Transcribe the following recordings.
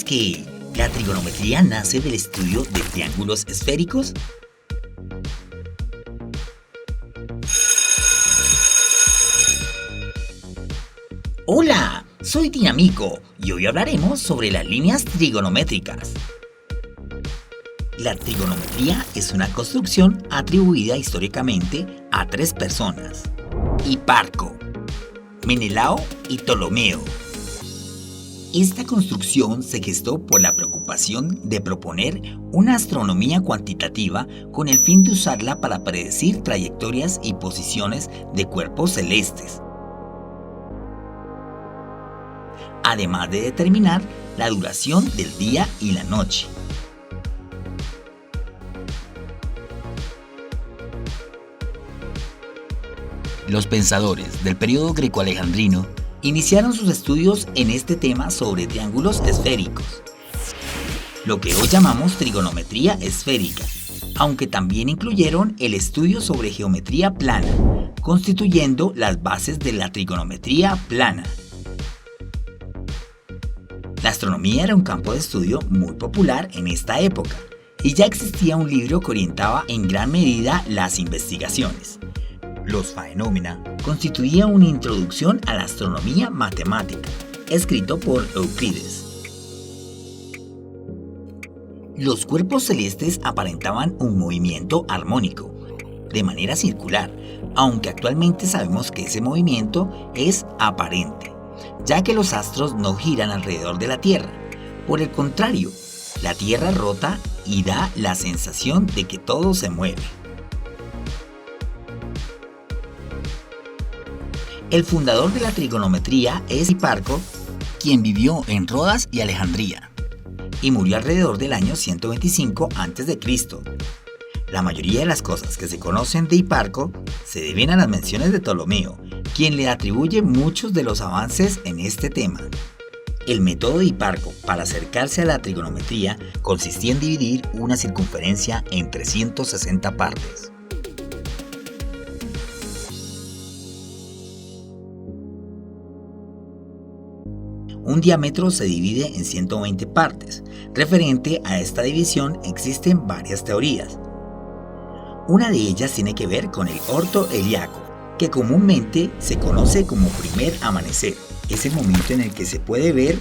que la trigonometría nace del estudio de triángulos esféricos? Hola, soy Dinamico y hoy hablaremos sobre las líneas trigonométricas. La trigonometría es una construcción atribuida históricamente a tres personas: Hiparco, Menelao y Ptolomeo. Esta construcción se gestó por la preocupación de proponer una astronomía cuantitativa con el fin de usarla para predecir trayectorias y posiciones de cuerpos celestes, además de determinar la duración del día y la noche. Los pensadores del periodo greco-alejandrino iniciaron sus estudios en este tema sobre triángulos esféricos, lo que hoy llamamos trigonometría esférica, aunque también incluyeron el estudio sobre geometría plana, constituyendo las bases de la trigonometría plana. La astronomía era un campo de estudio muy popular en esta época, y ya existía un libro que orientaba en gran medida las investigaciones. Los Phaenomena constituía una introducción a la astronomía matemática, escrito por Euclides. Los cuerpos celestes aparentaban un movimiento armónico, de manera circular, aunque actualmente sabemos que ese movimiento es aparente, ya que los astros no giran alrededor de la Tierra. Por el contrario, la Tierra rota y da la sensación de que todo se mueve. El fundador de la trigonometría es Hiparco, quien vivió en Rodas y Alejandría, y murió alrededor del año 125 a.C. La mayoría de las cosas que se conocen de Hiparco se deben a las menciones de Ptolomeo, quien le atribuye muchos de los avances en este tema. El método de Hiparco para acercarse a la trigonometría consistía en dividir una circunferencia en 360 partes. Un diámetro se divide en 120 partes. Referente a esta división existen varias teorías. Una de ellas tiene que ver con el orto helíaco, que comúnmente se conoce como primer amanecer. Es el momento en el que se puede ver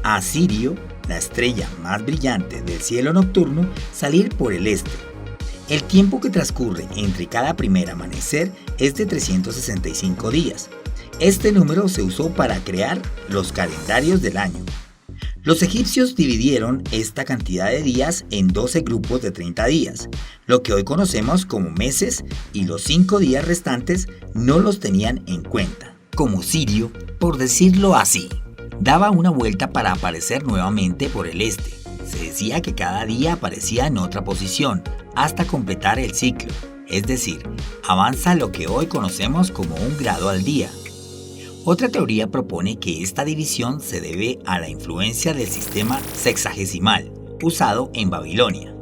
a Sirio, la estrella más brillante del cielo nocturno, salir por el este. El tiempo que transcurre entre cada primer amanecer es de 365 días. Este número se usó para crear los calendarios del año. Los egipcios dividieron esta cantidad de días en 12 grupos de 30 días, lo que hoy conocemos como meses, y los 5 días restantes no los tenían en cuenta, como Sirio, por decirlo así, daba una vuelta para aparecer nuevamente por el este. Se decía que cada día aparecía en otra posición hasta completar el ciclo, es decir, avanza lo que hoy conocemos como un grado al día. Otra teoría propone que esta división se debe a la influencia del sistema sexagesimal usado en Babilonia.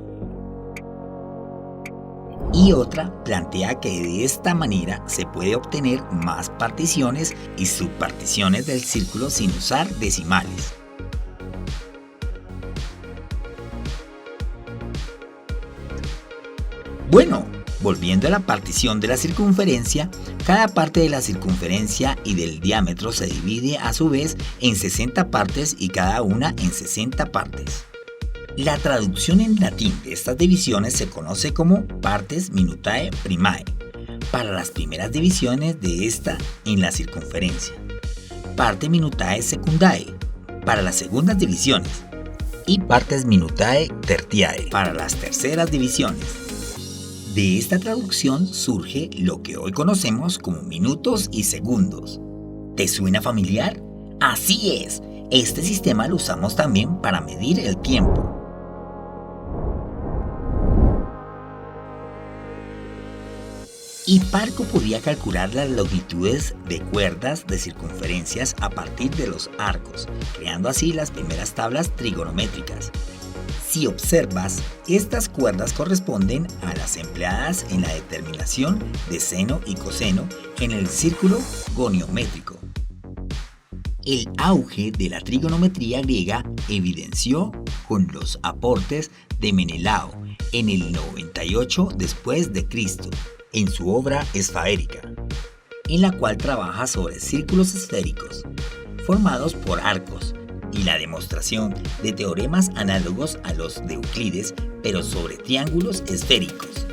Y otra plantea que de esta manera se puede obtener más particiones y subparticiones del círculo sin usar decimales. Bueno, volviendo a la partición de la circunferencia, cada parte de la circunferencia y del diámetro se divide a su vez en 60 partes y cada una en 60 partes. La traducción en latín de estas divisiones se conoce como partes minutae primae, para las primeras divisiones de esta en la circunferencia, parte minutae secundae, para las segundas divisiones, y partes minutae tertiae, para las terceras divisiones. De esta traducción surge lo que hoy conocemos como minutos y segundos. ¿Te suena familiar? Así es, este sistema lo usamos también para medir el tiempo. Hiparco podía calcular las longitudes de cuerdas de circunferencias a partir de los arcos, creando así las primeras tablas trigonométricas. Si observas, estas cuerdas corresponden a las empleadas en la determinación de seno y coseno en el círculo goniométrico. El auge de la trigonometría griega evidenció con los aportes de Menelao en el 98 después de Cristo en su obra Esférica, en la cual trabaja sobre círculos esféricos formados por arcos y la demostración de teoremas análogos a los de Euclides, pero sobre triángulos esféricos.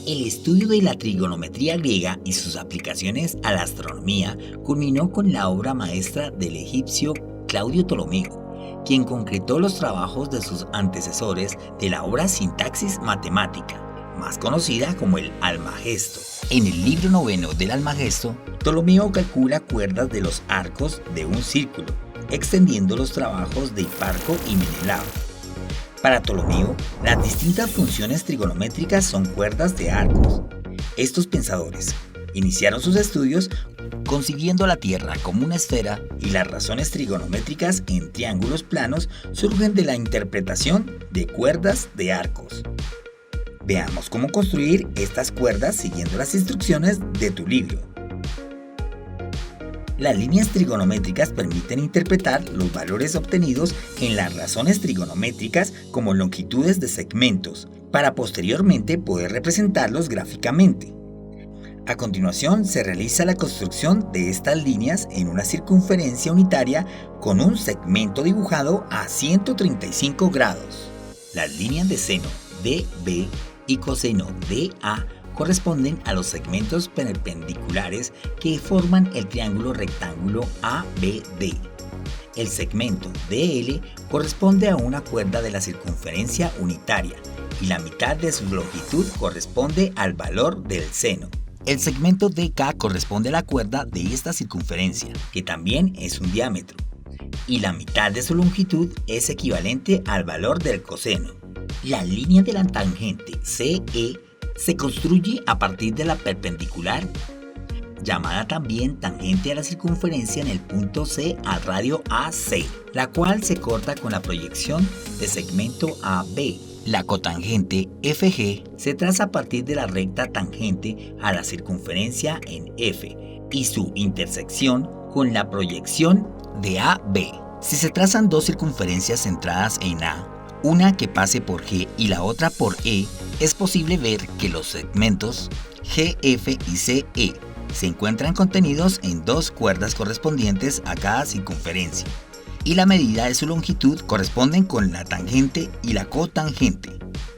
El estudio de la trigonometría griega y sus aplicaciones a la astronomía culminó con la obra maestra del egipcio Claudio Ptolomeo, quien concretó los trabajos de sus antecesores de la obra Sintaxis Matemática, más conocida como el Almagesto. En el libro noveno del Almagesto, Ptolomeo calcula cuerdas de los arcos de un círculo, extendiendo los trabajos de Hiparco y Menelao. Para Ptolomeo, las distintas funciones trigonométricas son cuerdas de arcos. Estos pensadores iniciaron sus estudios concibiendo la Tierra como una esfera, y las razones trigonométricas en triángulos planos surgen de la interpretación de cuerdas de arcos. Veamos cómo construir estas cuerdas siguiendo las instrucciones de tu libro. Las líneas trigonométricas permiten interpretar los valores obtenidos en las razones trigonométricas como longitudes de segmentos, para posteriormente poder representarlos gráficamente. A continuación se realiza la construcción de estas líneas en una circunferencia unitaria con un segmento dibujado a 135 grados. Las líneas de seno DB y coseno DA corresponden a los segmentos perpendiculares que forman el triángulo rectángulo ABD. El segmento DL corresponde a una cuerda de la circunferencia unitaria y la mitad de su longitud corresponde al valor del seno. El segmento DK corresponde a la cuerda de esta circunferencia, que también es un diámetro, y la mitad de su longitud es equivalente al valor del coseno. La línea de la tangente CE se construye a partir de la perpendicular, llamada también tangente a la circunferencia en el punto C al radio AC, la cual se corta con la proyección de segmento AB. La cotangente FG se traza a partir de la recta tangente a la circunferencia en F y su intersección con la proyección de AB. Si se trazan dos circunferencias centradas en A, una que pase por G y la otra por E, es posible ver que los segmentos GF y CE se encuentran contenidos en dos cuerdas correspondientes a cada circunferencia, y la medida de su longitud corresponden con la tangente y la cotangente.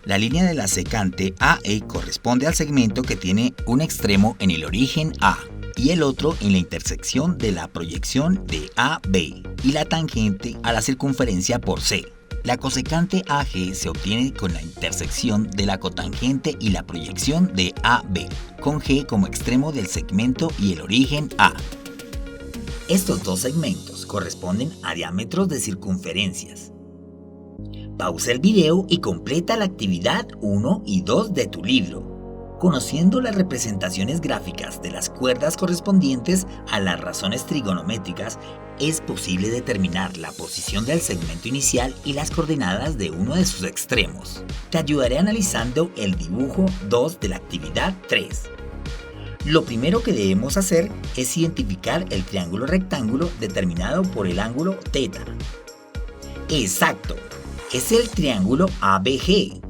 La línea de la secante AE corresponde al segmento que tiene un extremo en el origen A y el otro en la intersección de la proyección de AB, y la tangente a la circunferencia por C. La cosecante AG se obtiene con la intersección de la cotangente y la proyección de AB, con G como extremo del segmento y el origen A. Estos dos segmentos corresponden a diámetros de circunferencias. Pausa el video y completa la actividad 1 y 2 de tu libro. Conociendo las representaciones gráficas de las cuerdas correspondientes a las razones trigonométricas, es posible determinar la posición del segmento inicial y las coordenadas de uno de sus extremos. Te ayudaré analizando el dibujo 2 de la actividad 3. Lo primero que debemos hacer es identificar el triángulo rectángulo determinado por el ángulo θ. Exacto, es el triángulo ABG.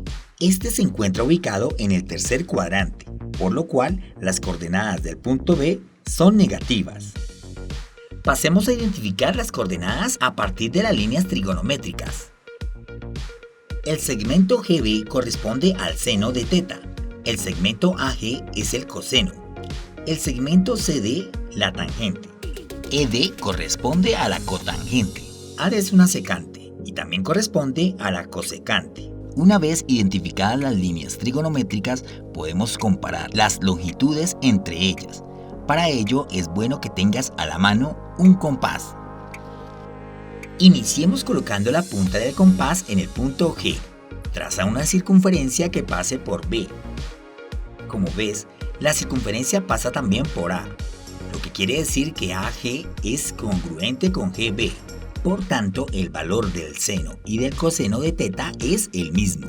Este se encuentra ubicado en el tercer cuadrante, por lo cual las coordenadas del punto B son negativas. Pasemos a identificar las coordenadas a partir de las líneas trigonométricas. El segmento GB corresponde al seno de θ. El segmento AG es el coseno. El segmento CD, la tangente. ED corresponde a la cotangente. AD es una secante y también corresponde a la cosecante. Una vez identificadas las líneas trigonométricas, podemos comparar las longitudes entre ellas. Para ello es bueno que tengas a la mano un compás. Iniciemos colocando la punta del compás en el punto G. Traza una circunferencia que pase por B. Como ves, la circunferencia pasa también por A, lo que quiere decir que AG es congruente con GB. Por tanto, el valor del seno y del coseno de θ es el mismo.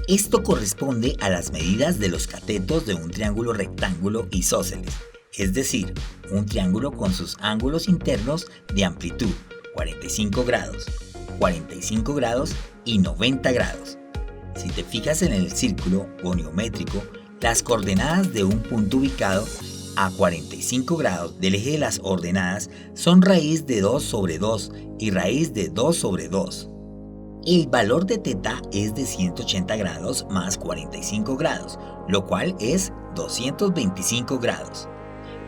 Esto corresponde a las medidas de los catetos de un triángulo rectángulo isósceles. es decir, un triángulo con sus ángulos internos de amplitud 45 grados, 45 grados y 90 grados. Si te fijas en el círculo goniométrico, las coordenadas de un punto ubicado a 45 grados del eje de las ordenadas son raíz de 2 sobre 2 y raíz de 2 sobre 2. El valor de θ es de 180 grados más 45 grados, lo cual es 225 grados.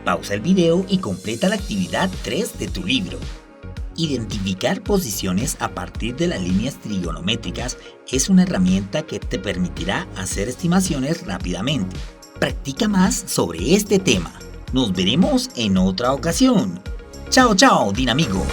Pausa el video y completa la actividad 3 de tu libro. Identificar posiciones a partir de las líneas trigonométricas es una herramienta que te permitirá hacer estimaciones rápidamente. Practica más sobre este tema. Nos veremos en otra ocasión. Chao, chao, Dinamigo.